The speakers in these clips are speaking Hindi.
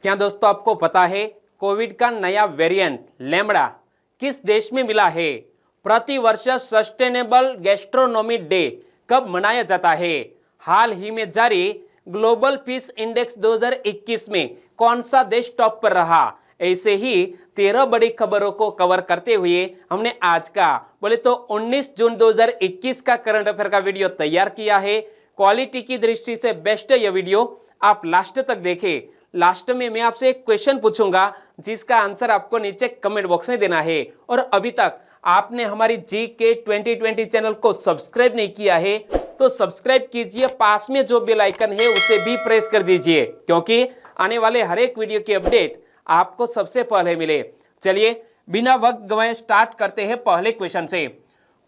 क्या दोस्तों आपको पता है कोविड का नया वेरिएंट लैम्बडा किस देश में मिला है? प्रति वर्ष सस्टेनेबल गैस्ट्रोनोमी डे कब मनाया जाता है? हाल ही में जारी ग्लोबल पीस इंडेक्स 2021 में कौन सा देश टॉप पर रहा? ऐसे ही 13 बड़ी खबरों को कवर करते हुए हमने आज का बोले तो 19 जून 2021 का करंट अफेयर का वीडियो तैयार किया है। क्वालिटी की दृष्टि से बेस्ट ये वीडियो, आप लास्ट तक देखें। लास्ट में मैं आपसे एक क्वेश्चन पूछूंगा जिसका आंसर आपको नीचे कमेंट बॉक्स में देना है। और अभी तक आपने हमारी GK 2020 चैनल को सब्सक्राइब नहीं किया है तो सब्सक्राइब कीजिए, पास में जो बेल आइकन है उसे भी प्रेस कर दीजिए क्योंकि आने वाले हर एक वीडियो की अपडेट आपको सबसे पहले मिले। चलिए बिना वक्त गवाए स्टार्ट करते हैं पहले क्वेश्चन से।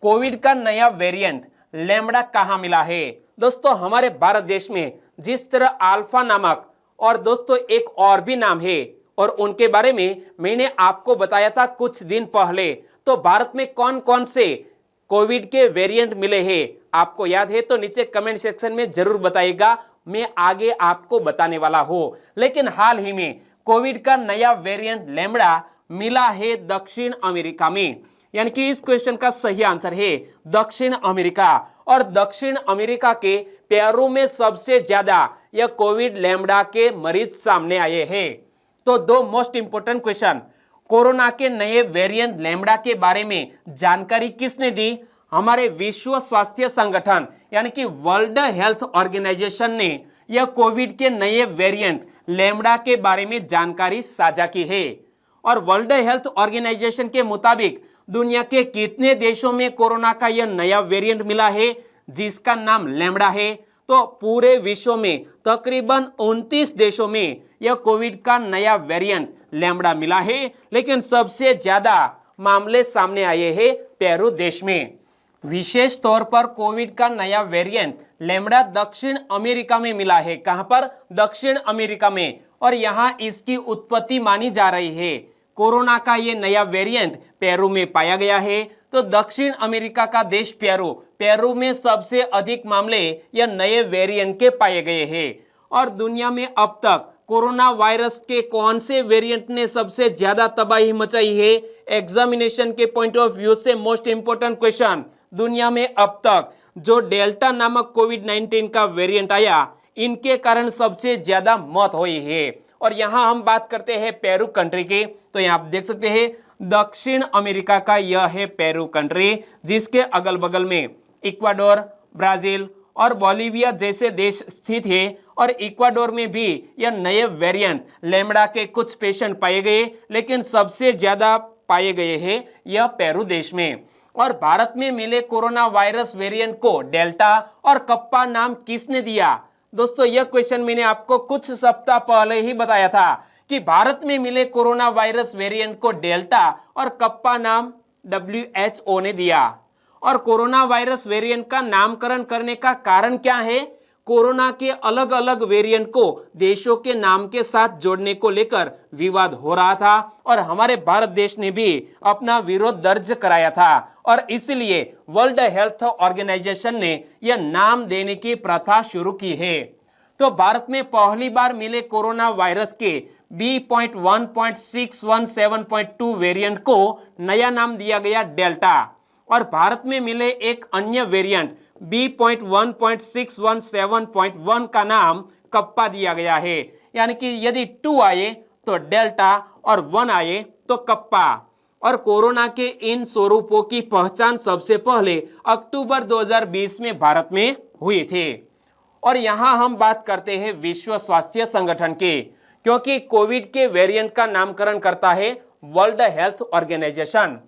कोविड का नया वेरिएंट लैम्बडा कहां मिला है? दोस्तों हमारे भारत देश में जिस तरह अल्फा नामक और दोस्तों एक और भी नाम है और उनके बारे में मैंने आपको बताया था कुछ दिन पहले। तो भारत में कौन कौन से कोविड के वेरिएंट मिले हैं आपको याद है तो नीचे कमेंट सेक्शन में जरूर बताइएगा, मैं आगे आपको बताने वाला हूं। लेकिन हाल ही में कोविड का नया वेरिएंट लैम्बडा मिला है दक्षिण अमेरिका में, यानी कि इस क्वेश्चन का सही आंसर है दक्षिण अमेरिका। और दक्षिण अमेरिका के पेरू में सबसे ज्यादा यह कोविड लैम्बडा के मरीज सामने आए हैं। तो दो मोस्ट इंपोर्टेंट क्वेश्चन, कोरोना के नए वेरिएंट लैम्बडा के बारे में जानकारी किसने दी? हमारे विश्व स्वास्थ्य संगठन यानी कि वर्ल्ड हेल्थ ऑर्गेनाइजेशन ने यह कोविड के नए वेरिएंट लैम्बडा के बारे में जानकारी साझा की है। और वर्ल्ड हेल्थ ऑर्गेनाइजेशन के मुताबिक दुनिया के कितने देशों में कोरोना का यह नया वेरिएंट मिला है जिसका नाम लैम्बडा है? तो पूरे विश्व में तकरीबन 29 देशों में यह कोविड का नया वेरिएंट लैम्बडा मिला है। लेकिन सबसे ज्यादा मामले सामने आए हैं पेरू देश में। विशेष तौर पर कोविड का नया वेरिएंट लैम्बडा दक्षिण अमेरिका में मिला है। कहां पर? दक्षिण अमेरिका में। और यहां इसकी उत्पत्ति मानी जा रही है। कोरोना का ये नया वेरिएंट पेरू में पाया गया है। तो दक्षिण अमेरिका का देश पेरू में सबसे अधिक मामले या नए वेरिएंट के पाए गए हैं। और दुनिया में अब तक कोरोना वायरस के कौन से वेरिएंट ने सबसे ज्यादा तबाही मचाई है? एग्जामिनेशन के पॉइंट ऑफ व्यू से मोस्ट इंपोर्टेंट क्वेश्चन, दुनिया में अब तक जो डेल्टा नामक कोविड-19 का वेरिएंट आया इनके कारण सबसे ज्यादा मौत हुई है। और यहां हम बात करते हैं पेरू कंट्री की। तो यहां आप देख सकते हैं दक्षिण अमेरिका का यह है पेरू कंट्री, जिसके अगल बगल में इक्वाडोर, ब्राजील और बोलिविया जैसे देश स्थित है। और इक्वाडोर में भी यह नए वेरिएंट लैम्बडा के कुछ पेशेंट पाए गए, लेकिन सबसे ज्यादा पाए गए हैं यह पेरू देश में। और भारत में मिले कोरोना वायरस वेरिएंट को डेल्टा और कप्पा नाम किसने दिया? दोस्तों यह क्वेश्चन मैंने आपको कुछ सप्ताह पहले ही बताया था कि भारत में मिले कोरोना वायरस वेरिएंट को डेल्टा और कप्पा नाम WHO ने दिया। और कोरोना वायरस वेरिएंट का नामकरण करने का कारण क्या है? कोरोना के अलग अलग वेरिएंट को देशों के नाम के साथ जोड़ने को लेकर विवाद हो रहा था और हमारे भारत देश ने भी अपना विरोध दर्ज कराया था। और इसलिए वर्ल्ड हेल्थ ऑर्गेनाइजेशन ने यह नाम देने की प्रथा शुरू की है। तो भारत में पहली बार मिले कोरोना वायरस के B.1.617.2 वेरिएंट को नया नाम दिया गया डेल्टा। और भारत में मिले एक अन्य वेरिएंट B.1.617.1 का नाम कप्पा दिया गया है। यानी कि यदि 2 आए तो डेल्टा और 1 आए तो कप्पा। और कोरोना के इन स्वरूपों की पहचान सबसे पहले अक्टूबर 2020 में भारत में हुई थी। और यहां हम बात करते हैं विश्व स्वास्थ्य संगठन की, क्योंकि कोविड के वेरिएंट का नामकरण करता है वर्ल्ड हेल्थ ऑर्गेनाइजेशन।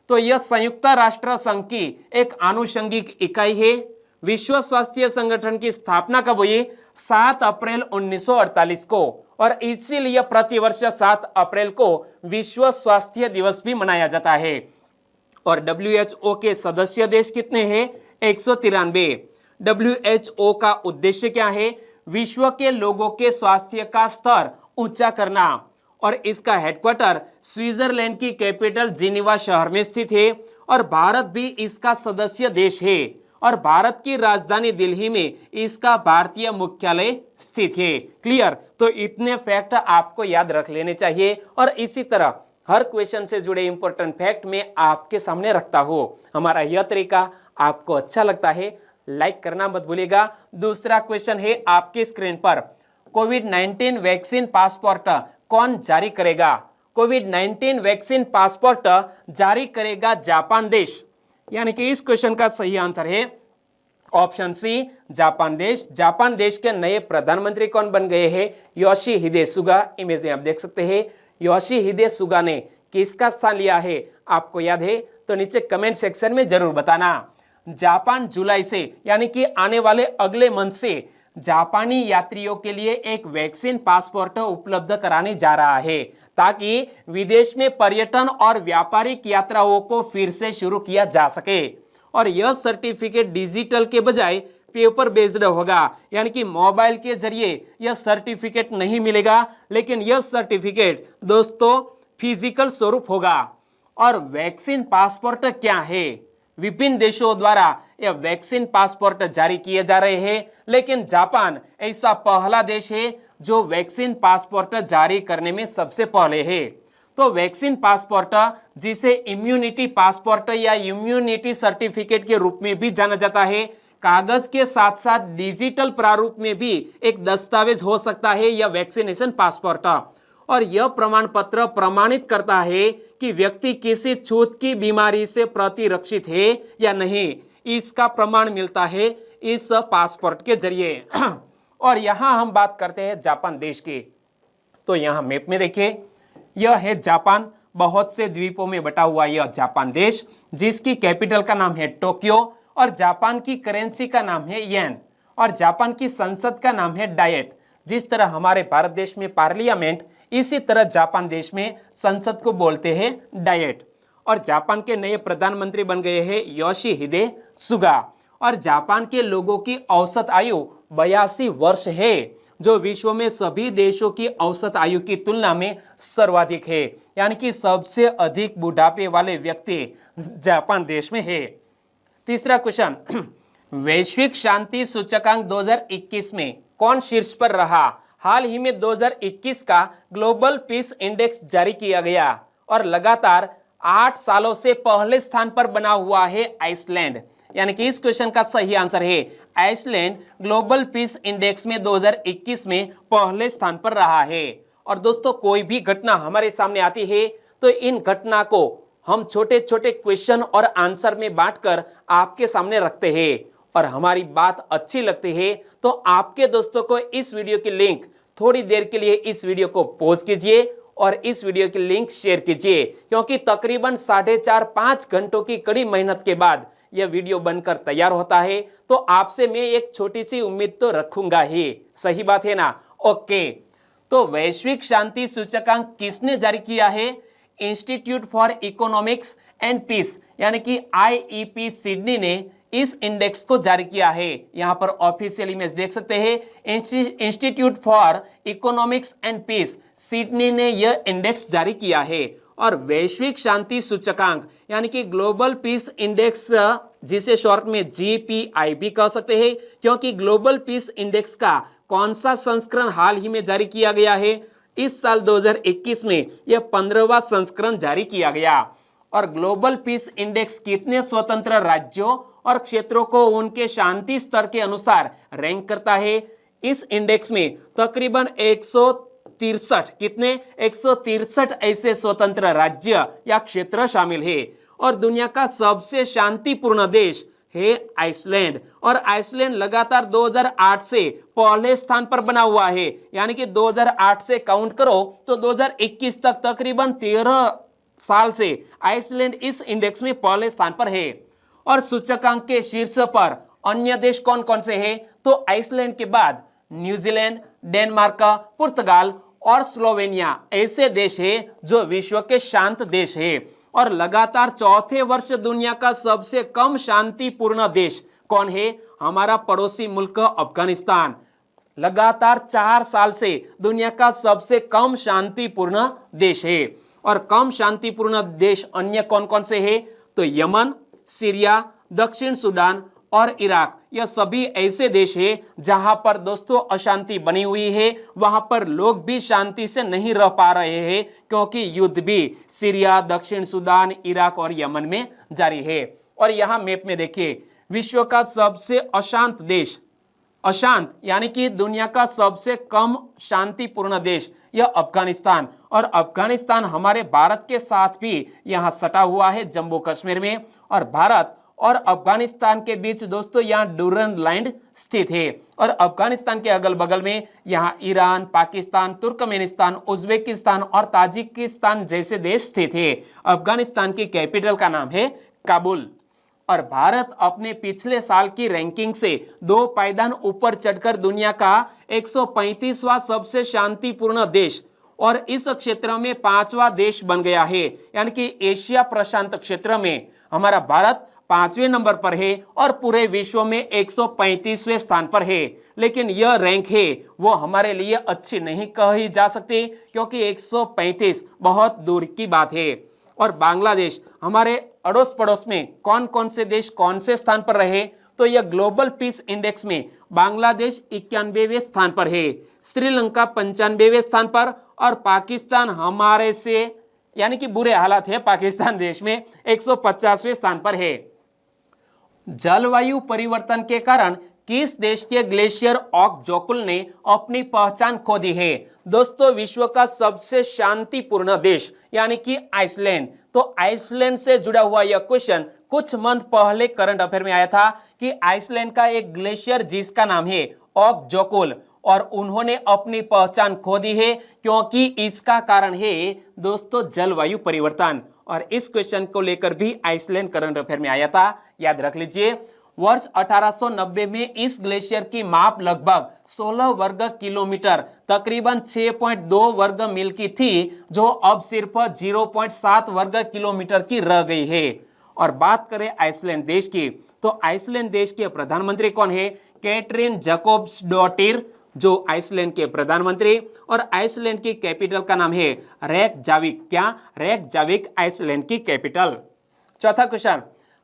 तो यह संयुक्त राष्ट्र संघ की एक आनुषंगिक इकाई है। विश्व स्वास्थ्य संगठन की स्थापना कब हुई? 7 अप्रैल 1948 को। और इसीलिए प्रतिवर्ष 7 अप्रैल को विश्व स्वास्थ्य दिवस भी मनाया जाता है। और WHO के सदस्य देश कितने हैं? 193। WHO का उद्देश्य क्या है? विश्व के लोगों के स्वास्थ्य का स्तर ऊंचा करना। और इसका हेडक्वार्टर स्विट्जरलैंड की कैपिटल जिनेवा शहर में स्थित है। और भारत भी इसका सदस्य देश है। और भारत की राजधानी दिल्ली में इसका भारतीय मुख्यालय स्थित है। क्लियर? तो इतने फैक्ट आपको याद रख लेने चाहिए और इसी तरह हर क्वेश्चन से जुड़े इंपॉर्टेंट फैक्ट मैं आपके सामने रखता हूं। हमारा यह तरीका आपको अच्छा लगता है, लाइक करना मत भूलिएगा। दूसरा क्वेश्चन है आपकी स्क्रीन पर, कोविड-19 वैक्सीन पासपोर्ट कौन जारी करेगा? कोविड-19 वैक्सीन पासपोर्ट जारी करेगा जापान देश, यानी कि इस क्वेश्चन का सही आंसर है ऑप्शन सी, जापान देश। जापान देश के नए प्रधानमंत्री कौन बन गए हैं? Yoshihide Suga. इमेज में आप देख सकते हैं योशिहिदे सुगा ने किसका स्थान लिया है? आपको याद है तो नीचे कमेंट सेक्शन में जरूर बताना। जापान जुलाई से यानी कि आने वाले अगले मंथ से जापानी यात्रियों के लिए एक वैक्सीन पासपोर्ट उपलब्ध कराने जा रहा है ताकि विदेश में पर्यटन और व्यापारिक यात्राओं को फिर से शुरू किया जा सके। और यह सर्टिफिकेट डिजिटल के बजाय पेपर बेस्ड होगा, यानी कि मोबाइल के जरिए यह सर्टिफिकेट नहीं मिलेगा, लेकिन यह सर्टिफिकेट दोस्तों फिजिकल स्वरूप होगा। और वैक्सीन पासपोर्ट क्या है? विभिन्न देशों द्वारा यह वैक्सीन पासपोर्ट जारी किए जा रहे हैं, लेकिन जापान ऐसा पहला देश है जो वैक्सीन पासपोर्ट जारी करने में सबसे पहले है। तो वैक्सीन पासपोर्ट, जिसे इम्यूनिटी पासपोर्ट या इम्यूनिटी सर्टिफिकेट के रूप में भी जाना जाता है, कागज के साथ साथ डिजिटल प्रारूप में भी एक दस्तावेज हो सकता है यह वैक्सीनेशन पासपोर्ट। और यह प्रमाण पत्र प्रमाणित करता है कि व्यक्ति किसी छूत की बीमारी से प्रतिरक्षित है या नहीं, इसका प्रमाण मिलता है इस पासपोर्ट के जरिए। और यहां हम बात करते हैं जापान देश की, तो यहां मैप में देखिए यह है जापान, बहुत से द्वीपों में बटा हुआ यह जापान देश, जिसकी कैपिटल का नाम है टोक्यो और जापान की करेंसी का नाम है येन और जापान की संसद का नाम है डायट। जिस तरह हमारे भारत देश में पार्लियामेंट, इसी तरह जापान देश में संसद को बोलते हैं डायट। और जापान के नए प्रधानमंत्री बन गए हैं योशिहिदे सुगा। और जापान के लोगों की औसत आयु 82 वर्ष है, जो विश्व में सभी देशों की औसत आयु की तुलना में सर्वाधिक है, यानी कि सबसे अधिक बुढ़ापे वाले व्यक्ति जापान देश में है। तीसरा क्वेश्चन, वैश्विक शांति सूचकांक 2021 में कौन शीर्ष पर रहा? हाल ही में 2021 का ग्लोबल पीस इंडेक्स जारी किया गया और लगातार 8 सालों से पहले स्थान पर बना हुआ है आइसलैंड, यानी कि इस क्वेश्चन का सही आंसर है आइसलैंड ग्लोबल पीस इंडेक्स में 2021 में पहले स्थान पर रहा है। और दोस्तों कोई भी घटना हमारे सामने आती है तो इन घटना को हम छोटे छोटे क्वेश्चन और आंसर में बांटकर आपके सामने रखते हैं, और हमारी बात अच्छी लगती है तो आपके दोस्तों को इस वीडियो की लिंक थोड़ी देर के लिए इस वीडियो को पॉज कीजिए और इस वीडियो की लिंक शेयर कीजिए, क्योंकि तकरीबन 4.5-5 घंटों की कड़ी मेहनत के बाद यह वीडियो बनकर तैयार होता है, तो आपसे मैं एक छोटी सी उम्मीद तो रखूंगा ही। सही बात है ना? ओके, तो वैश्विक शांति सूचकांक किसने जारी किया है? Institute for economics and peace, यानी कि IEP सिडनी ने इस इंडेक्स को जारी किया है। यहां पर ऑफिशियल इमेज देख सकते हैं, institute for economics and peace Sydney ने यह इंडेक्स जारी किया है। और वैश्विक शांति सूचकांक यानी कि ग्लोबल पीस इंडेक्स, जिसे शॉर्ट में GPI भी कह सकते हैं, क्योंकि ग्लोबल पीस इंडेक्स का कौन सा संस्करण हाल ही में जारी किया गया है? इस साल 2021 में यह 15वां संस्करण जारी किया गया। और ग्लोबल पीस इंडेक्स कितने स्वतंत्र राज्यों और क्षेत्रों को उनके शांति स्तर के अनुसार रैंक करता है? इस इंडेक्स में तकरीबन 163 कितने 163 ऐसे स्वतंत्र राज्य या क्षेत्र शामिल है। और दुनिया का सबसे शांतिपूर्ण देश है आइसलैंड, और आइसलैंड लगातार 2008 से पहले स्थान पर बना हुआ है, यानी कि 2008 से काउंट करो तो 2021 तक तकरीबन 13 साल से आइसलैंड इस इंडेक्स में पहले स्थान पर है। और सूचकांक के शीर्ष पर अन्य देश कौन कौन से हैं? तो आइसलैंड के बाद न्यूजीलैंड, डेनमार्क, पुर्तगाल और स्लोवेनिया ऐसे देश हैं जो विश्व के शांत देश हैं। और लगातार चौथे वर्ष दुनिया का सबसे कम शांतिपूर्ण देश कौन है? हमारा पड़ोसी मुल्क अफगानिस्तान। लगातार 4 साल से दुनिया का सबसे कम शांतिपूर्ण देश है। और कम शांतिपूर्ण देश अन्य कौन कौन से हैं? तो यमन, सीरिया, दक्षिण सूडान और इराक, यह सभी ऐसे देश हैं जहां पर दोस्तों अशांति बनी हुई है। वहां पर लोग भी शांति से नहीं रह पा रहे हैं क्योंकि युद्ध भी सीरिया, दक्षिण सूडान, इराक और यमन में जारी है। और यहां मैप में देखिए, विश्व का सबसे अशांत देश, अशांत यानी कि दुनिया का सबसे कम शांतिपूर्ण देश, यह अफगानिस्तान। और अफगानिस्तान हमारे भारत के साथ भी यहां सटा हुआ है जम्मू कश्मीर में। और भारत और अफगानिस्तान के बीच दोस्तों यहाँ डूरन लैंड स्थित है। और अफगानिस्तान के अगल बगल में यहाँ ईरान, पाकिस्तान, तुर्कमेनिस्तान, उज्बेकिस्तान और ताजिकिस्तान जैसे देश स्थित है। अफगानिस्तान की कैपिटल का नाम है काबुल। और भारत अपने पिछले साल की रैंकिंग से 2 पायदान ऊपर चढ़कर दुनिया का 135वां सबसे शांतिपूर्ण देश और इस क्षेत्र में 5वां देश बन गया है। यानी कि एशिया प्रशांत क्षेत्र में हमारा भारत 5वें नंबर पर है और पूरे विश्व में 135वें स्थान पर है। लेकिन यह रैंक है वो हमारे लिए अच्छी नहीं कही जा सकती क्योंकि 135 बहुत दूर की बात है। और बांग्लादेश हमारे अड़ोस पड़ोस में कौन कौन से देश कौन से स्थान पर रहे, तो यह ग्लोबल पीस इंडेक्स में बांग्लादेश 91वें स्थान पर है, श्रीलंका 95वें स्थान पर और पाकिस्तान हमारे से यानी कि बुरे हालात है पाकिस्तान देश में 150वें स्थान पर है। जलवायु परिवर्तन के कारण किस देश के ग्लेशियर ओकजोकुल ने अपनी पहचान खो दी है? दोस्तों विश्व का सबसे शांतिपूर्ण देश यानी कि आइसलैंड। तो आइसलैंड से जुड़ा हुआ यह क्वेश्चन कुछ मंथ पहले करंट अफेयर में आया था कि आइसलैंड का एक ग्लेशियर जिसका नाम है ओकजोकुल और उन्होंने अपनी पहचान खो दी है क्योंकि इसका कारण है दोस्तों जलवायु परिवर्तन। और इस क्वेश्चन को लेकर भी आइसलैंड करंट अफेयर में आया था, याद रख लीजिए। वर्ष 1890 में इस ग्लेशियर की माप लगभग 16 वर्ग किलोमीटर तकरीबन 6.2 वर्ग मील की थी जो अब सिर्फ 0.7 वर्ग किलोमीटर की रह गई है। और बात करें आइसलैंड देश की, तो आइसलैंड देश के प्रधानमंत्री कौन है? कैटरीन जकोब्सडोटिर जो आइसलैंड के प्रधानमंत्री। और आइसलैंड की कैपिटल का नाम है रेकजाविक। क्या? रेकजाविक आइसलैंड की कैपिटल। चौथा क्वेश्चन,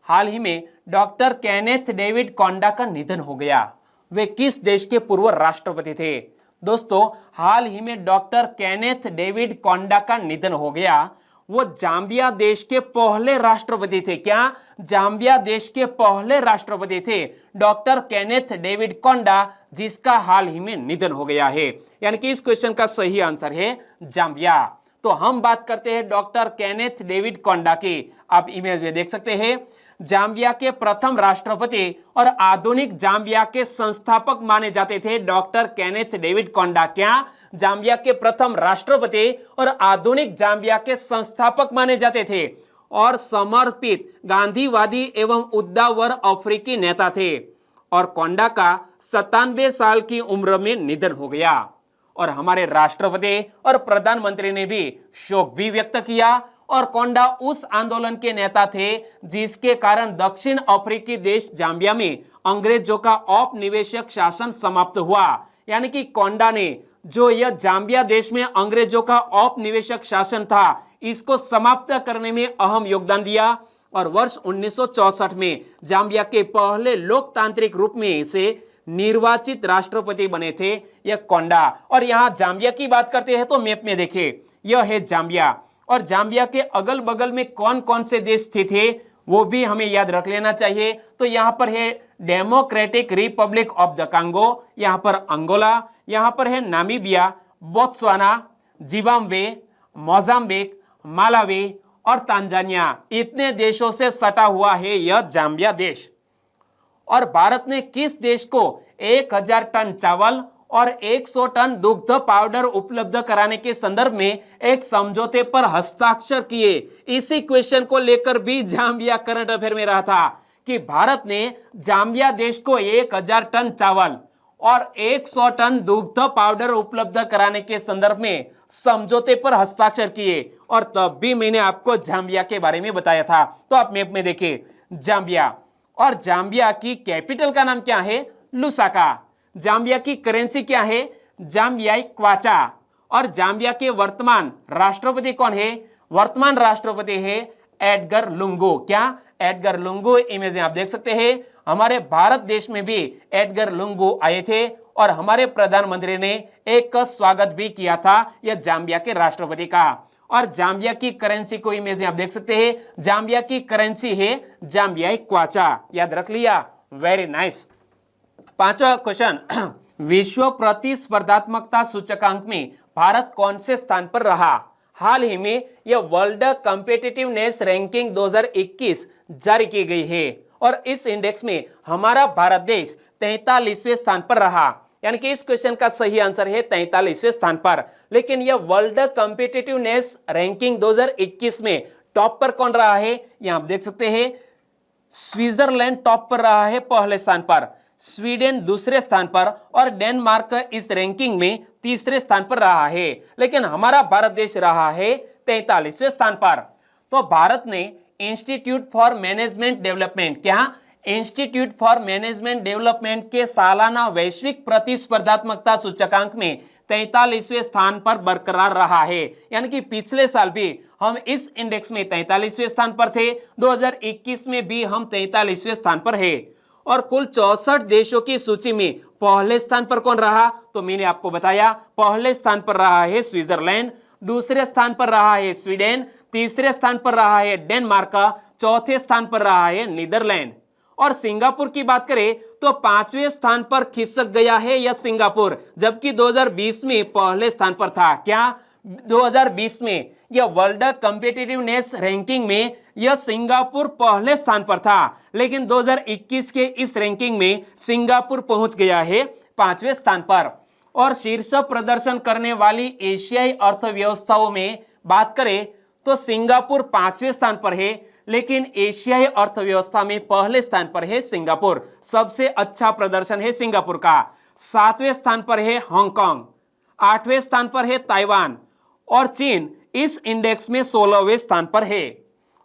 हाल ही में डॉक्टर केनेथ डेविड कोंडा का निधन हो गया। वे किस देश के पूर्व राष्ट्रपति थे? दोस्तों हाल ही में डॉक्टर केनेथ डेविड कोंडा का निधन हो गया। वो जाम्बिया देश के पहले राष्ट्रपति थे। क्या? जाम्बिया देश के पहले राष्ट्रपति थे डॉक्टर केनेथ डेविड कोंडा, जिसका हाल ही में निधन हो गया है। यानी कि इस क्वेश्चन का सही आंसर है जाम्बिया। तो हम बात करते हैं डॉक्टर केनेथ डेविड कोंडा की। आप इमेज में देख सकते हैं, जाम्बिया के प्रथम राष्ट्रपति और आधुनिक जाम्बिया के संस्थापक माने जाते थे डॉक्टर केनेथ डेविड कोंडा। क्या? जाम्बिया के प्रथम राष्ट्रपति और आधुनिक जाम्बिया के संस्थापक माने जाते थे और समर्पित गांधीवादी एवं उद्दावर अफ्रीकी नेता थे। और कोंडा का 97 साल की उम्र में निधन हो गया। और हमारे राष्ट्रपति और प्रधानमंत्री ने भी शोक भी व्यक्त किया। और कोंडा उस आंदोलन के नेता थे जिसके कारण दक्षिण अफ्रीकी देश जाम्बिया में अंग्रेजों का औपनिवेशिक शासन समाप्त हुआ। यानी कि कोंडा ने जो यह जाम्बिया देश में अंग्रेजों का औपनिवेशिक शासन था इसको समाप्त करने में अहम योगदान दिया। और वर्ष 1964 में जाम्बिया के पहले लोकतांत्रिक रूप में से निर्वाचित राष्ट्रपति बने थे यह कोंडा। और यहाँ जाम्बिया की बात करते हैं तो मैप में देखिए, यह है जाम्बिया। और जाम्बिया के अगल बगल में कौन कौन से देश स्थित है वो भी हमें याद रख लेना चाहिए। तो यहाँ पर है democratic Republic of the Congo, यहाँ पर अंगोला, यहाँ पर है Namibia, Botswana, Zimbabwe, Mozambique, Malawi और तांजानिया। इतने देशों से सटा हुआ है यह जाम्बिया देश। और भारत ने किस देश को 1000 टन चावल और 100 टन दुग्ध पाउडर उपलब्ध कराने के संदर्भ में एक समझौते पर हस्ताक्षर किए? इसी क्वेश्चन को लेकर भी जाम्बिया करंट अफेयर में रहा था कि भारत ने जाम्बिया देश को 1000 टन चावल और 100 टन दुग्ध पाउडर उपलब्ध कराने के संदर्भ में समझौते पर हस्ताक्षर किए। और तब भी मैंने आपको जाम्बिया के बारे में बताया था। तो आप मैप में देखिए जाम्बिया। और जाम्बिया की कैपिटल का नाम क्या है? लुसाका। जाम्बिया की करेंसी क्या है? जाम्बियाई क्वाचा। और जाम्बिया के वर्तमान राष्ट्रपति कौन है? वर्तमान राष्ट्रपति है एडगर लुंगू। क्या? Edgar Lungu. इमेज आप देख सकते हैं। हमारे भारत देश में भी एडगर लुंगू आए थे और हमारे प्रधानमंत्री ने एक स्वागत भी किया था यह जाम्बिया के राष्ट्रपति का। और जाम्बिया की करेंसी को इमेज में आप देख सकते हैं, जाम्बिया की करेंसी है जाम्बियाई क्वाचा, याद रख लिया, वेरी नाइस। पांचवा क्वेश्चन, विश्व प्रतिस्पर्धात्मकता सूचकांक में भारत कौन से स्थान पर रहा? हाल ही में यह वर्ल्ड कॉम्पिटिटिवनेस रैंकिंग 2021 जारी की गई है और इस इंडेक्स में हमारा भारत देश 43वें स्थान पर रहा, यानी कि इस क्वेश्चन का सही आंसर है 43वें स्थान पर। लेकिन यह वर्ल्ड कॉम्पिटिटिवनेस रैंकिंग 2021 में टॉप पर कौन रहा है? यहां आप देख सकते हैं स्विट्जरलैंड टॉप पर रहा है पहले स्थान पर, स्वीडन दूसरे स्थान पर और डेनमार्क इस रैंकिंग में तीसरे स्थान पर रहा है। लेकिन हमारा भारत देश रहा है 43वें स्थान पर। तो भारत ने इंस्टीट्यूट फॉर मैनेजमेंट डेवलपमेंट, क्या इंस्टीट्यूट फॉर मैनेजमेंट डेवलपमेंट के सालाना वैश्विक प्रतिस्पर्धात्मकता सूचकांक में 43वें स्थान पर बरकरार रहा है, यानी कि पिछले साल भी हम इस इंडेक्स में 43वें स्थान पर थे, 2021 में भी हम 43वें स्थान पर है। और कुल 64 देशों की सूची में पहले स्थान पर कौन रहा? तो मैंने आपको बताया, पहले स्थान पर रहा है स्विट्जरलैंड, दूसरे स्थान पर रहा है स्वीडन, तीसरे स्थान पर रहा है डेनमार्क, चौथे स्थान पर रहा है नीदरलैंड। और सिंगापुर की बात करें तो 5वें स्थान पर खिसक गया है यह सिंगापुर, जबकि 2020 में पहले स्थान पर था। क्या 2020 में यह वर्ल्ड कॉम्पिटिटिवनेस रैंकिंग में यह सिंगापुर पहले स्थान पर था, लेकिन 2021 के इस रैंकिंग में सिंगापुर पहुंच गया है 5वें स्थान पर। और शीर्ष प्रदर्शन करने वाली एशियाई अर्थव्यवस्थाओं में बात करें तो सिंगापुर 5वें स्थान पर है, लेकिन एशियाई अर्थव्यवस्था में पहले स्थान पर है सिंगापुर। सबसे अच्छा प्रदर्शन है सिंगापुर का। 7वें स्थान पर है हांगकांग, 8वें स्थान पर है ताइवान और चीन इस इंडेक्स में 16वें स्थान पर है।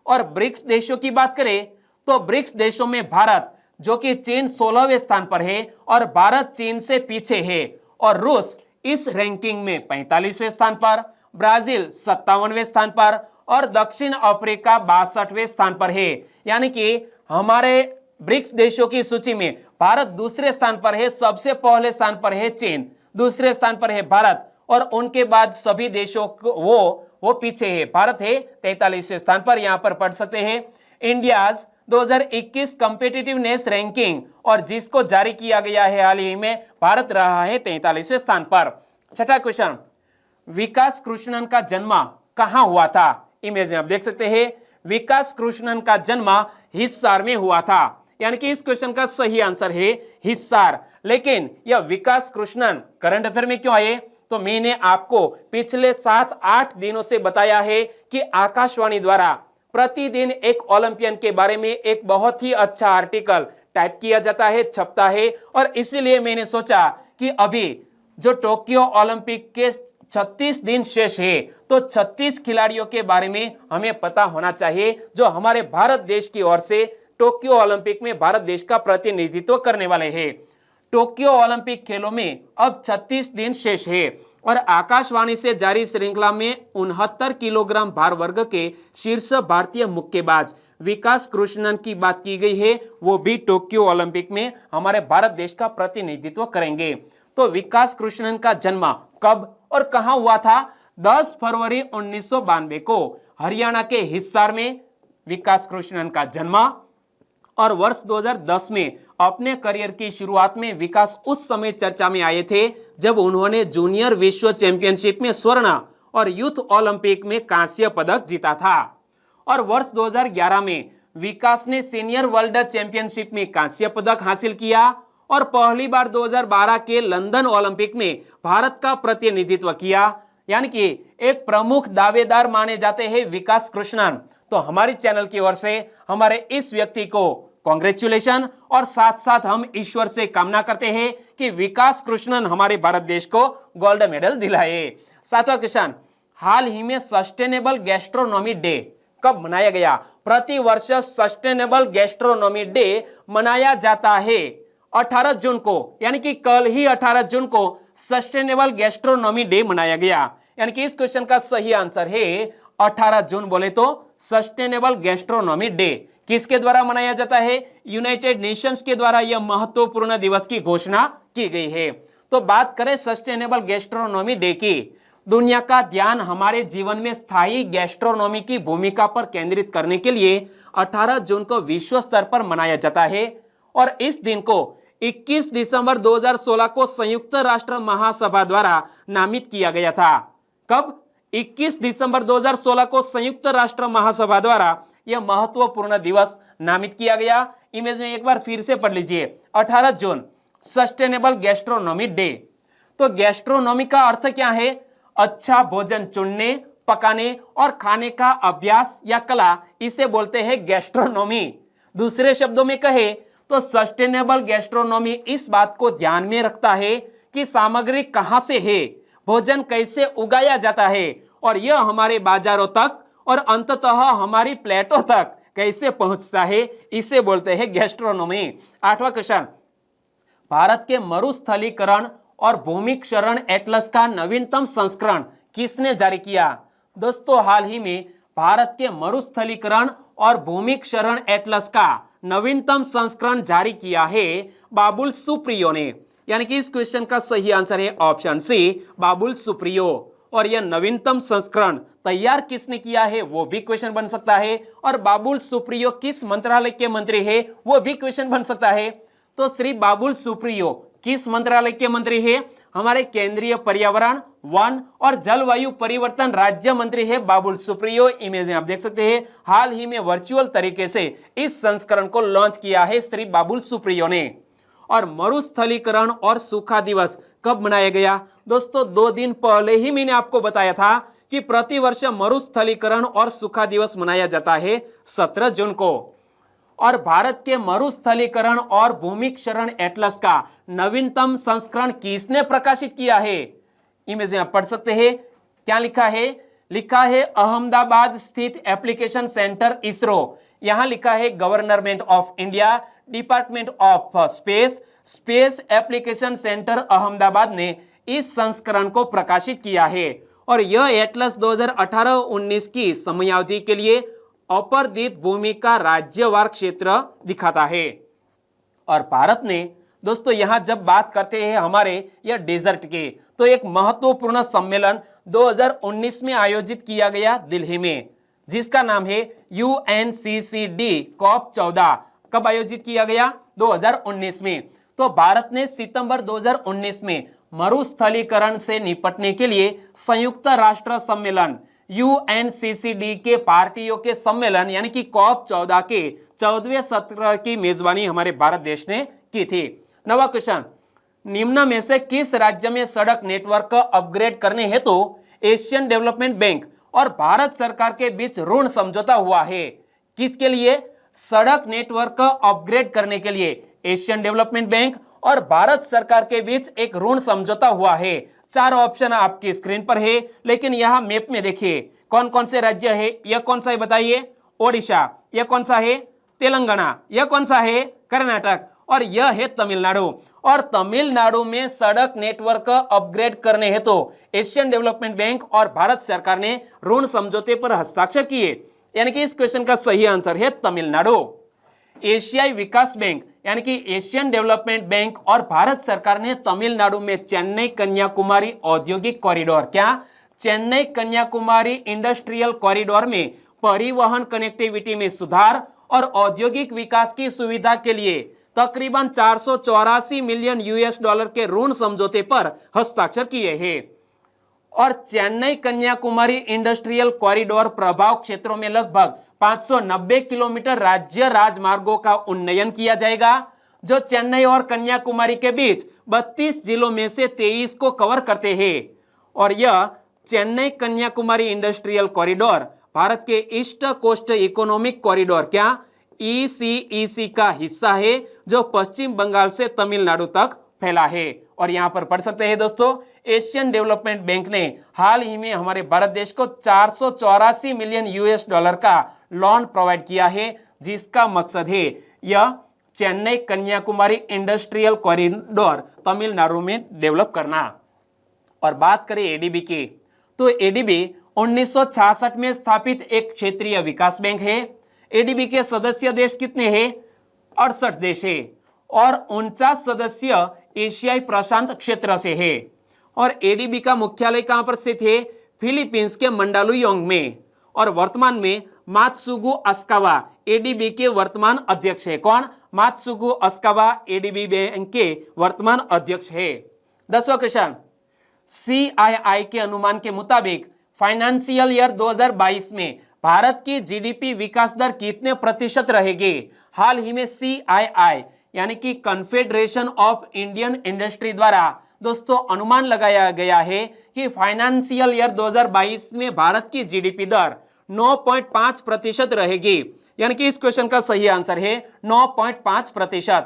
और ब्रिक्स देशों की बात करें तो ब्रिक्स देशों में भारत, जो कि चीन 16वें स्थान पर है और भारत चीन से पीछे है, और रूस इस रैंकिंग में 45वें स्थान पर, ब्राजील 57वें स्थान पर और दक्षिण अफ्रीका 62वें स्थान पर है। यानी कि हमारे ब्रिक्स देशों की सूची में भारत दूसरे स्थान पर है, सबसे पहले स्थान पर है चीन, दूसरे स्थान पर है भारत और उनके बाद सभी देशों को वो पीछे है। भारत है 43वें स्थान पर, यहां पर पढ़ सकते हैं इंडियाज 2021 कॉम्पिटिटिवनेस रैंकिंग, और जिसको जारी किया गया है हाल ही में, भारत रहा है 43वें स्थान पर। छठा क्वेश्चन, विकास कृष्णन का जन्म कहां हुआ था? इमेज में आप देख सकते हैं विकास कृष्णन का जन्म हिसार में हुआ था, यानी कि इस क्वेश्चन का सही आंसर है हिसार। लेकिन यह विकास कृष्णन करंट अफेयर में क्यों आए? तो मैंने आपको पिछले 7-8 दिनों से बताया है कि आकाशवाणी द्वारा प्रतिदिन एक ओलंपियन के बारे में एक बहुत ही अच्छा आर्टिकल टाइप किया जाता है, छपता है, और इसीलिए मैंने सोचा कि अभी जो टोक्यो ओलंपिक के 36 दिन शेष है, तो 36 खिलाड़ियों के बारे में हमें पता होना चाहिए जो हमारे भारत देश की ओर से टोक्यो ओलंपिक में भारत देश का प्रतिनिधित्व करने वाले हैं। टोक्यो ओलंपिक खेलों में अब 36 दिन शेष है और आकाशवाणी से जारी श्रृंखला में 69 किलोग्राम भार वर्ग के शीर्ष भारतीय मुक्केबाज विकास कृष्णन की बात की गई है, वो भी टोक्यो ओलंपिक में हमारे भारत देश का प्रतिनिधित्व करेंगे। तो विकास कृष्णन का जन्म कब और कहां हुआ था? 10 फरवरी 1992 को हरियाणा के हिसार में विकास कृष्णन का जन्म। और वर्ष 2010 में अपने करियर की शुरुआत में विकास उस समय चर्चा में आए थे जब उन्होंने जूनियर विश्व चैंपियनशिप में स्वर्ण और यूथ ओलंपिक में कांस्य पदक जीता था। और वर्ष 2011 में विकास ने सीनियर वर्ल्ड चैंपियनशिप में कांस्य पदक हासिल किया और पहली बार 2012 के लंदन ओलंपिक में भारत का प्रतिनिधित्व किया। यानी कि एक प्रमुख दावेदार माने जाते हैं विकास कृष्णन। तो हमारी चैनल की ओर से हमारे इस व्यक्ति को कांग्रेचुलेशन, और साथ साथ हम ईश्वर से कामना करते हैं कि विकास कृष्णन हमारे भारत देश को गोल्ड मेडल दिलाए। 7वां क्वेश्चन, हाल ही में सस्टेनेबल गैस्ट्रोनॉमी डे कब मनाया गया? प्रति वर्ष सस्टेनेबल गैस्ट्रोनॉमी डे मनाया जाता है 18 जून को, यानी कि कल ही 18 जून को सस्टेनेबल गैस्ट्रोनॉमी डे मनाया गया। यानी कि इस क्वेश्चन का सही आंसर है 18 जून बोले तो सस्टेनेबल गैस्ट्रोनॉमी डे। किसके द्वारा मनाया जाता है? यूनाइटेड नेशंस के द्वारा यह महत्वपूर्ण दिवस की घोषणा की गई है। तो बात करें सस्टेनेबल गैस्ट्रोनॉमी डे की, दुनिया का ध्यान हमारे जीवन में स्थायी गैस्ट्रोनॉमी की भूमिका पर केंद्रित करने के लिए 18 जून को विश्व स्तर पर मनाया जाता है और इस दिन को 21 दिसंबर 2016 को संयुक्त राष्ट्र महासभा द्वारा नामित किया गया था। कब? 21 दिसंबर 2016 को संयुक्त राष्ट्र महासभा द्वारा यह महत्वपूर्ण दिवस नामित किया गया। इमेज में एक बार फिर से पढ़ लीजिए, 18 जून सस्टेनेबल गैस्ट्रोनॉमी डे। तो गैस्ट्रोनॉमी का अर्थ क्या है? अच्छा भोजन चुनने, पकाने और खाने का अभ्यास या कला, इसे बोलते हैं गैस्ट्रोनॉमी। दूसरे शब्दों में कहे तो सस्टेनेबल गैस्ट्रोनॉमी इस बात को ध्यान में रखता है कि सामग्री कहां से है, भोजन कैसे उगाया जाता है और यह हमारे बाजारों तक और अंततः हमारी प्लेटों तक कैसे पहुंचता है, इसे बोलते हैं गैस्ट्रोनॉमी। 8वां क्वेश्चन, भारत के मरुस्थलीकरण और भूमि क्षरण एटलस का नवीनतम संस्करण किसने जारी किया? दोस्तों, हाल ही में भारत के मरुस्थलीकरण और भूमि क्षरण एटलस का नवीनतम संस्करण जारी किया है बाबुल सुप्रियो ने। यानी कि इस क्वेश्चन का सही आंसर है ऑप्शन सी, बाबुल सुप्रियो। और यह नवीनतम संस्करण तैयार किसने किया है, वो भी क्वेश्चन बन सकता है। और बाबुल सुप्रियो किस मंत्रालय के मंत्री है, वो भी क्वेश्चन बन सकता है। तो श्री बाबुल सुप्रियो किस मंत्रालय के मंत्री है? हमारे केंद्रीय पर्यावरण, वन और जलवायु परिवर्तन राज्य मंत्री है बाबुल सुप्रियो। इमेज में आप देख सकते हैं, हाल ही में वर्चुअल तरीके से इस संस्करण को लॉन्च किया है श्री बाबुल सुप्रियो ने। और मरुस्थलीकरण और सूखा दिवस कब मनाया गया? दोस्तों, 2 दिन पहले ही मैंने आपको बताया था कि प्रतिवर्ष मरुस्थलीकरण और सूखा दिवस मनाया जाता है 17 जून को। और भारत के मरुस्थलीकरण और भूमि क्षरण एटलस का नवीनतम संस्करण किसने प्रकाशित किया है? इमेज में आप पढ़ सकते हैं, क्या लिखा है? लिखा है अहमदाबाद स्थित एप्लीकेशन सेंटर इसरो। यहां लिखा है government of India, department of space application centre Ahmedabad ने इस संस्करण को प्रकाशित किया है। और यह एटलस 2018-19 की समयावधि के लिए अपर्दित भूमि का राज्यवार क्षेत्र दिखाता है। और भारत ने, दोस्तों, यहां जब बात करते हैं हमारे यह डेजर्ट के, तो एक महत्वपूर्ण सम्मेलन 2019 में आयोजित किया गया दिल्ली में, जिसका नाम है UNCCD COP 14। कब आयोजित किया गया? 2019 में। तो भारत ने सितंबर 2019 में मरुस्थलीकरण से निपटने के लिए संयुक्त राष्ट्र सम्मेलन UNCCD के पार्टियों के सम्मेलन यानी कि COP 14 के 14वें सत्र की मेजबानी हमारे भारत देश ने की थी। 9वां क्वेश्चन, निम्न में से किस राज्य में सड़क नेटवर्क अपग्रेड करने हेतु तो एशियन डेवलपमेंट बैंक और भारत सरकार के बीच ऋण समझौता हुआ है? किसके लिए? सड़क नेटवर्क अपग्रेड करने के लिए एशियन डेवलपमेंट बैंक और भारत सरकार के बीच एक ऋण समझौता हुआ है। 4 ऑप्शन आपकी स्क्रीन पर है, लेकिन यहां मैप में देखिए कौन कौन से राज्य है। यह कौन सा है बताइए? ओडिशा। यह कौन सा है? तेलंगाना। यह कौन सा है? कर्नाटक। और यह है तमिलनाडु। और तमिलनाडु में सड़क नेटवर्क अपग्रेड करने हेतु तो एशियन डेवलपमेंट बैंक और भारत सरकार ने ऋण समझौते पर हस्ताक्षर किए। यानी कि इस क्वेश्चन का सही आंसर है तमिलनाडु। एशियाई विकास बैंक यानी कि एशियन डेवलपमेंट बैंक और भारत सरकार ने तमिलनाडु में चेन्नई कन्याकुमारी औद्योगिक कॉरिडोर, क्या? चेन्नई कन्याकुमारी इंडस्ट्रियल कॉरिडोर में परिवहन कनेक्टिविटी में सुधार और औद्योगिक विकास की सुविधा के लिए तकरीबन 484 मिलियन $US के ऋण समझौते पर हस्ताक्षर किए हैं। और चेन्नई कन्याकुमारी इंडस्ट्रियल कॉरिडोर प्रभाव क्षेत्रों में लगभग 590 किलोमीटर राज्य राजमार्गों का उन्नयन किया जाएगा, जो चेन्नई और कन्याकुमारी के बीच 32 जिलों में से 23 को कवर करते हैं। और यह चेन्नई कन्याकुमारी इंडस्ट्रियल कॉरिडोर भारत के ईस्ट कोस्ट इकोनॉमिक कॉरिडोर, क्या? ECEC का हिस्सा है, जो पश्चिम बंगाल से तमिलनाडु तक फैला है। और यहां पर पढ़ सकते हैं दोस्तों, एशियन डेवलपमेंट बैंक ने हाल ही में हमारे भारत देश को 484 मिलियन $US का लोन प्रोवाइड किया है, जिसका मकसद है यह चेन्नई कन्याकुमारी इंडस्ट्रियल कॉरिडोर तमिलनाडु में डेवलप करना। और बात करें एडीबी की, तो एडीबी 1966 में स्थापित एक क्षेत्रीय विकास बैंक है। एडीबी के सदस्य देश कितने हैं? 68 देश है और 49 सदस्य एशियाई प्रशांत क्षेत्र से है। और एडीबी का मुख्यालय कहां पर स्थित है? फिलीपींस के मंडालुयोंग में। और वर्तमान में मात्सुगु अस्कावा एडीबी के वर्तमान अध्यक्ष है। कौन? मात्सुगु अस्कावा एडीबी बैंक के वर्तमान अध्यक्ष है। 10वां क्वेश्चन, सीआईआई के अनुमान के मुताबिक फाइनेंशियल ईयर 2022 में भारत की जीडीपी विकास दर कितने प्रतिशत रहेगी? हाल ही में सीआईआई यानी कि कन्फेडरेशन ऑफ इंडियन इंडस्ट्री द्वारा दोस्तों अनुमान लगाया गया है कि फाइनेंशियल ईयर 2022 में भारत की जीडीपी दर 9.5% रहेगी। यानी कि इस क्वेश्चन का सही आंसर है 9.5%।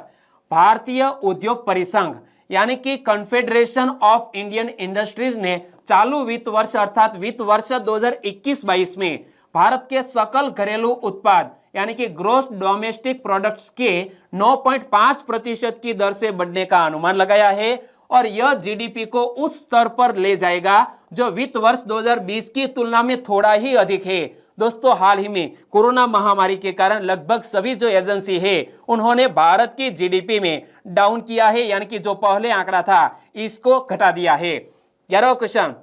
भारतीय उद्योग परिसंघ यानी कि कन्फेडरेशन ऑफ इंडियन इंडस्ट्रीज ने चालू वित्त वर्ष अर्थात वित्त वर्ष 2021-22 में भारत के सकल घरेलू उत्पाद यानी कि ग्रोस डोमेस्टिक प्रोडक्ट्स के 9.5% की दर से बढ़ने का अनुमान लगाया है और यह जीडीपी को उस स्तर पर ले जाएगा जो वित्त वर्ष 2020 की तुलना में थोड़ा ही अधिक है। दोस्तों हाल ही में कोरोना महामारी के कारण लगभग सभी जो एजेंसी है उन्होंने भारत की जीडीपी में डाउन किया है, यानी कि जो पहले आंकड़ा था इसको घटा दिया है। 11वां क्वेश्चन,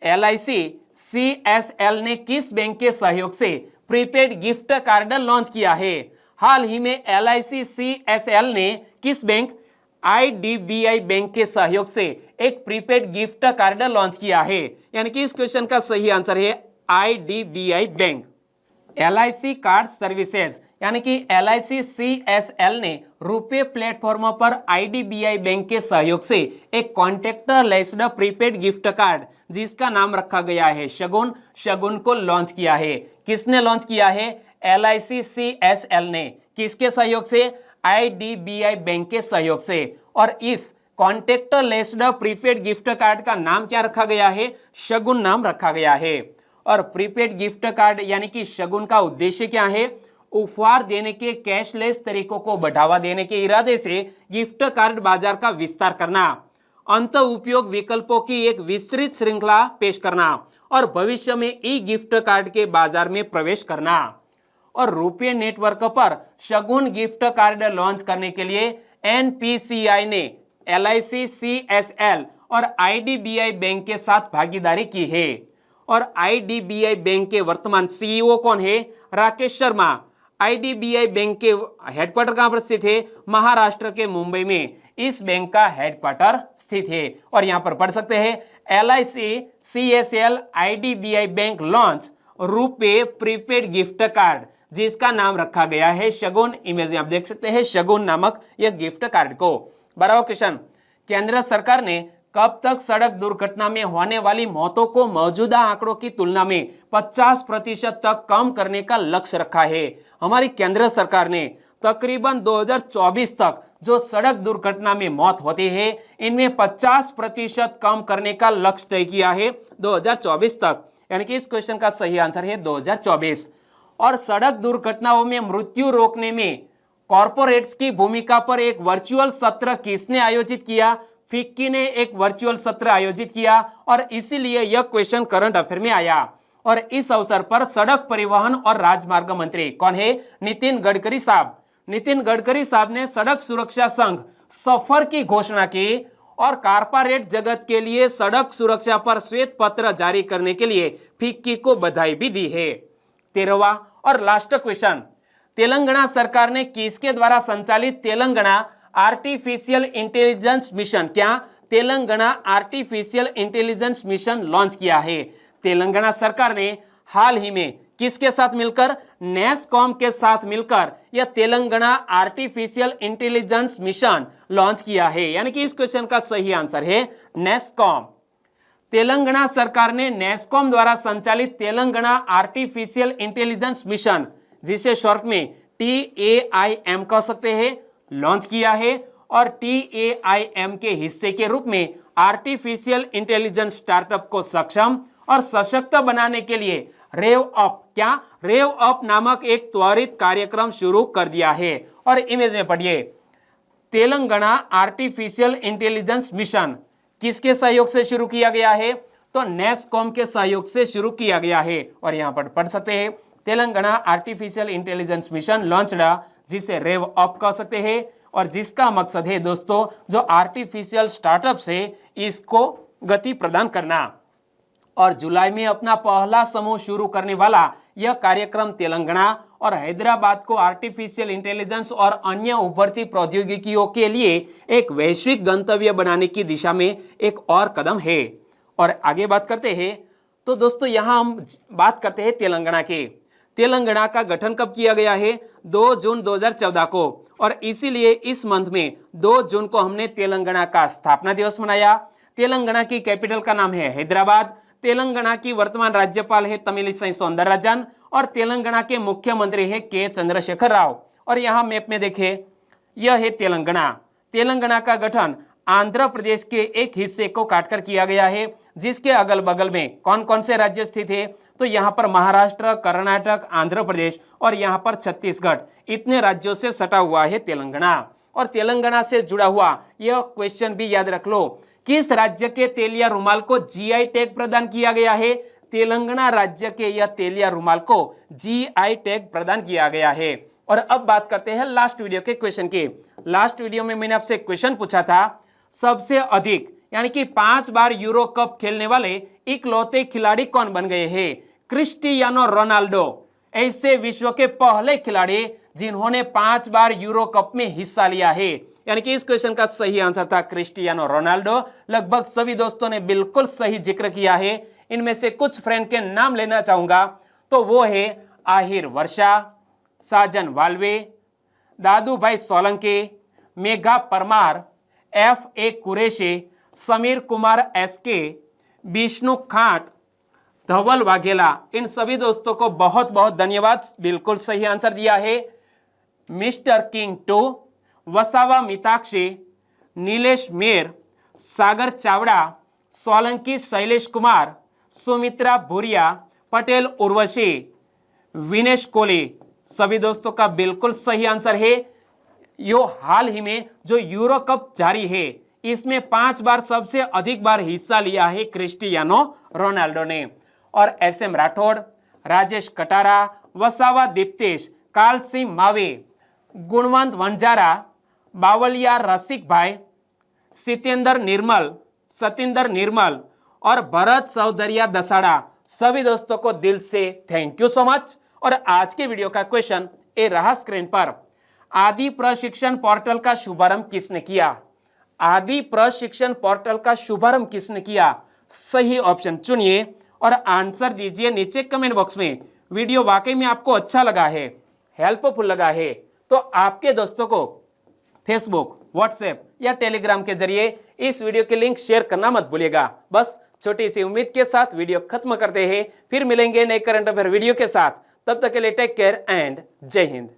एलआईसी सीएसएल ने किस बैंक के सहयोग से प्रीपेड गिफ्ट कार्ड लॉन्च किया है? हाल ही में एलआईसी सीएसएल ने किस बैंक? आईडीबीआई बैंक के सहयोग से एक प्रीपेड गिफ्ट कार्ड लॉन्च किया है। यानी कि इस क्वेश्चन का सही आंसर है IDBI bank. LIC card services यानी कि एलआईसी सीएसएल ने रुपे प्लेटफॉर्म पर आईडीबीआई बैंक के सहयोग से एक कॉन्टेक्टलेस प्रीपेड गिफ्ट कार्ड जिसका नाम रखा गया है शगुन को लॉन्च किया है। किसने लॉन्च किया है? एलआईसी सीएसएल ने। किसके सहयोग से? आईडीबीआई बैंक के सहयोग से। और इस कॉन्टेक्टलेस प्रीपेड गिफ्ट कार्ड का नाम क्या रखा गया है? शगुन नाम रखा गया है। और प्रीपेड गिफ्ट कार्ड यानी कि शगुन का उद्देश्य क्या है? उपहार देने के कैशलेस तरीकों को बढ़ावा देने के इरादे से गिफ्ट कार्ड बाजार का विस्तार करना, अंत उपयोग विकल्पों की एक विस्तृत श्रृंखला पेश करना और भविष्य में ई गिफ्ट कार्ड के बाजार में प्रवेश करना। और रुपे नेटवर्क पर शगुन गिफ्ट कार्ड लॉन्च करने के लिए एनपीसीआई ने एलआईसी सीएसएल और आईडीबीआई बैंक के साथ भागीदारी की है। और आईडीबीआई बैंक के वर्तमान सीईओ कौन है? राकेश शर्मा। आईडीबीआई बैंक के हेडक्वार्टर कहां पर स्थित है? महाराष्ट्र के मुंबई में इस बैंक का हेडक्वार्टर स्थित है। और यहां पर पढ़ सकते हैं LIC CSL IDBI bank launch RuPay prepaid gift card जिसका नाम रखा गया है शगुन। इमेज में आप देख सकते हैं शगुन नामक यह गिफ्ट कार्ड को। 12वां क्वेश्चन, केंद्र सरकार ने कब तक सड़क दुर्घटना में होने वाली मौतों को मौजूदा आंकड़ों की तुलना में 50% तक कम करने का लक्ष्य रखा है? हमारी केंद्र सरकार ने तकरीबन 2024 तक जो सड़क दुर्घटना में मौत होती है इनमें 50% कम करने का लक्ष्य तय किया है 2024 तक। यानी कि इस क्वेश्चन का सही आंसर है 2024। और सड़क दुर्घटनाओं में मृत्यु रोकने में कॉर्पोरेट्स की भूमिका पर एक वर्चुअल सत्र किसने आयोजित किया? फिक्की ने एक वर्चुअल सत्र आयोजित किया और इसीलिए यह क्वेश्चन करंट अफेयर में आया। और इस अवसर पर सड़क परिवहन और राजमार्ग मंत्री कौन है? नितिन गडकरी साहब। नितिन गडकरी साहब ने सड़क सुरक्षा संघ सफर की घोषणा की और कॉर्पोरेट जगत के लिए सड़क सुरक्षा पर श्वेत पत्र जारी करने के लिए फिक्की को बधाई भी दी है। 13वां और लास्ट क्वेश्चन, तेलंगाना सरकार ने किसके द्वारा संचालित Telangana artificial intelligence mission Telangana artificial intelligence mission launch किया है? तेलंगाना सरकार ने हाल ही में किसके साथ मिलकर? नेस्कॉम के साथ मिलकर यह Telangana artificial intelligence mission launch किया है। यानी कि इस क्वेश्चन का सही आंसर है नेस्कॉम। तेलंगाना सरकार ने नेस्कॉम द्वारा संचालित तेलंगाना आर्टिफिशियल इंटेलिजेंस मिशन जिसे शॉर्ट में TAIM कह सकते हैं लॉन्च किया है। और TAIM के हिस्से के रूप में आर्टिफिशियल इंटेलिजेंस स्टार्टअप को सक्षम और सशक्त बनाने के लिए रेव अप नामक एक त्वरित कार्यक्रम शुरू कर दिया है। और इमेज में पढ़िए, तेलंगाना आर्टिफिशियल इंटेलिजेंस मिशन किसके सहयोग से शुरू किया गया है? तो नेस्कॉम के सहयोग से शुरू किया गया है। और यहां पर पढ़ सकते हैं Telangana artificial intelligence mission launched, जिसे रेव अप कह सकते हैं, और जिसका मकसद है दोस्तों जो आर्टिफिशियल स्टार्टअप्स है इसको गति प्रदान करना। और जुलाई में अपना पहला समूह शुरू करने वाला यह कार्यक्रम तेलंगाना और हैदराबाद को आर्टिफिशियल इंटेलिजेंस और अन्य उभरती प्रौद्योगिकियों के लिए एक वैश्विक गंतव्य बनाने की दिशा में एक और कदम है। और आगे बात करते हैं तो दोस्तों यहाँ हम बात करते हैं तेलंगाना के। तेलंगाना का गठन कब किया गया है? 2 जून 2014 को, और इसीलिए इस मंथ में 2 जून को हमने तेलंगाना का स्थापना दिवस मनाया। तेलंगाना की कैपिटल का नाम है हैदराबाद। तेलंगाना की वर्तमान राज्यपाल है तमिलिसाई सौंदरराजन, और तेलंगाना के मुख्यमंत्री है के चंद्रशेखर राव। और यहाँ मैप में देखें, यह है तेलंगाना। तेलंगाना का गठन आंध्र प्रदेश के एक हिस्से को काटकर किया गया है, जिसके अगल बगल में कौन कौन से राज्य स्थित है? तो यहाँ पर महाराष्ट्र, कर्नाटक, आंध्र प्रदेश और यहाँ पर छत्तीसगढ़, इतने राज्यों से सटा हुआ है तेलंगाना। और तेलंगाना से जुड़ा हुआ यह क्वेश्चन भी याद रख लो, किस राज्य के तेलिया रुमाल को जीआई टैग प्रदान किया गया है? तेलंगाना राज्य के यह तेलिया रुमाल को जीआई टैग प्रदान किया गया है। और अब बात करते हैं लास्ट वीडियो के क्वेश्चन की। लास्ट वीडियो में मैंने आपसे क्वेश्चन पूछा था, सबसे अधिक यानी कि 5 बार यूरो कप खेलने वाले इकलौते खिलाड़ी कौन बन गए हैं? क्रिस्टियानो रोनाल्डो ऐसे विश्व के पहले खिलाड़ी जिन्होंने 5 बार यूरो कप में हिस्सा लिया है। यानी कि इस क्वेश्चन का सही आंसर था क्रिस्टियानो रोनाल्डो। लगभग सभी दोस्तों ने बिल्कुल सही जिक्र किया है। इनमें से कुछ फ्रेंड के नाम लेना चाहूंगा, तो वो है आहिर वर्षा, साजन वाल्वे, दादू भाई सोलंकी, मेघा परमार, FA कुरेशी, समीर कुमार SK, विष्णु खाट, धवल वाघेला। इन सभी दोस्तों को बहुत बहुत धन्यवाद, बिल्कुल सही आंसर दिया है। मिस्टर किंग 2, वसावा मिताक्षी, नीलेश मेर, सागर चावड़ा, सोलंकी शैलेश कुमार, सुमित्रा भूरिया, पटेल उर्वशी, विनेश कोहली, सभी दोस्तों का बिल्कुल सही आंसर है। यो हाल ही में जो यूरो कप जारी है इसमें 5 बार सबसे अधिक बार हिस्सा लिया है क्रिस्टियानो रोनाल्डो ने। और SM राठौड़, राजेश कटारा, वसावा दीप्तेश, काल सिंह मावे, गुणवंत वंजारा, बावलिया रसिक भाई, सतेंद्र निर्मल और भरत सौदरिया दसाड़ा, सभी दोस्तों को दिल से थैंक यू सो मच। और आज के वीडियो का क्वेश्चन ए रहा स्क्रीन पर, आदि प्रशिक्षण पोर्टल का शुभारंभ किसने किया? आदि प्रशिक्षण पोर्टल का शुभारंभ किसने किया? सही ऑप्शन चुनिए और आंसर दीजिए नीचे कमेंट बॉक्स में। वीडियो वाकई में आपको अच्छा लगा है, हेल्पफुल लगा है, तो आपके दोस्तों को फेसबुक, व्हाट्सएप या टेलीग्राम के जरिए इस वीडियो के लिंक शेयर करना मत भूलिएगा। बस छोटी सी उम्मीद के साथ वीडियो खत्म करते हैं, फिर मिलेंगे नए करंट अफेयर वीडियो के साथ। तब तक के लिए टेक केयर एंड जय हिंद।